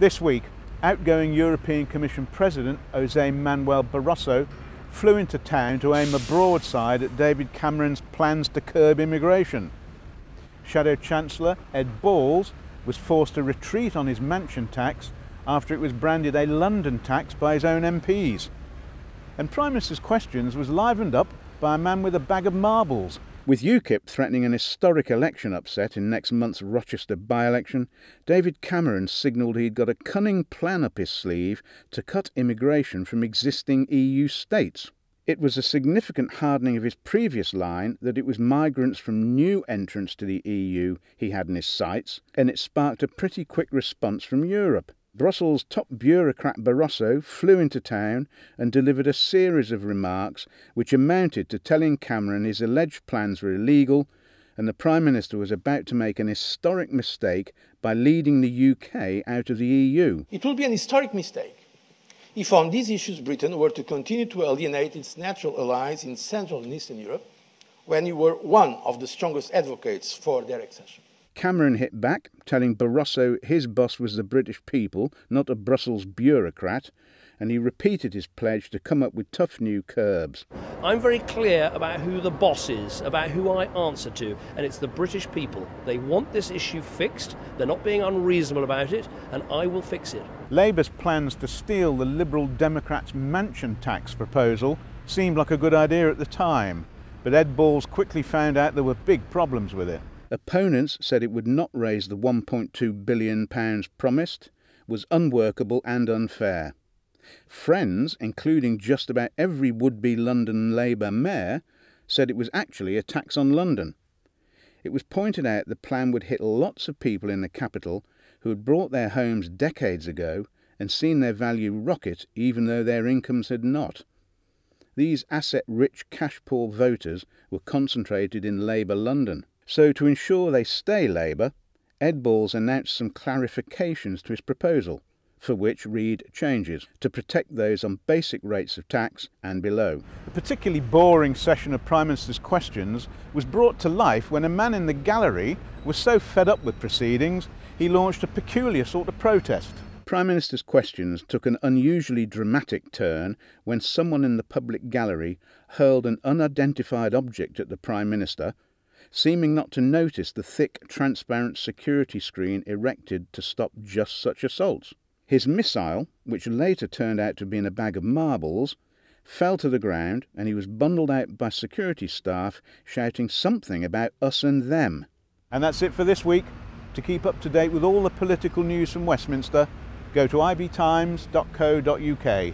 This week, Outgoing European Commission President Jose Manuel Barroso flew into town to aim a broadside at David Cameron's plans to curb immigration. Shadow Chancellor Ed Balls was forced to retreat on his mansion tax after it was branded a London tax by his own MPs. And Prime Minister's Questions was livened up by a man with a bag of marbles. With UKIP threatening an historic election upset in next month's Rochester by-election, David Cameron signalled he'd got a cunning plan up his sleeve to cut immigration from existing EU states. It was a significant hardening of his previous line that it was migrants from new entrants to the EU he had in his sights, and it sparked a pretty quick response from Europe. Brussels' top bureaucrat Barroso flew into town and delivered a series of remarks which amounted to telling Cameron his alleged plans were illegal and the Prime Minister was about to make an historic mistake by leading the UK out of the EU. It will be an historic mistake if on these issues Britain were to continue to alienate its natural allies in Central and Eastern Europe when you were one of the strongest advocates for their accession. Cameron hit back, telling Barroso his boss was the British people, not a Brussels bureaucrat, and he repeated his pledge to come up with tough new curbs. I'm very clear about who the boss is, about who I answer to, and it's the British people. They want this issue fixed, they're not being unreasonable about it, and I will fix it. Labour's plans to steal the Liberal Democrats' mansion tax proposal seemed like a good idea at the time, but Ed Balls quickly found out there were big problems with it. Opponents said it would not raise the £1.2 billion promised, was unworkable and unfair. Friends, including just about every would-be London Labour mayor, said it was actually a tax on London. It was pointed out the plan would hit lots of people in the capital who had bought their homes decades ago and seen their value rocket even though their incomes had not. These asset-rich, cash-poor voters were concentrated in Labour London. So to ensure they stay Labour, Ed Balls announced some clarifications to his proposal, for which read changes, to protect those on basic rates of tax and below. A particularly boring session of Prime Minister's Questions was brought to life when a man in the gallery was so fed up with proceedings he launched a peculiar sort of protest. Prime Minister's Questions took an unusually dramatic turn when someone in the public gallery hurled an unidentified object at the Prime Minister, seeming not to notice the thick, transparent security screen erected to stop just such assaults. His missile, which later turned out to be in a bag of marbles, fell to the ground and he was bundled out by security staff shouting something about us and them. And that's it for this week. To keep up to date with all the political news from Westminster, go to ibtimes.co.uk.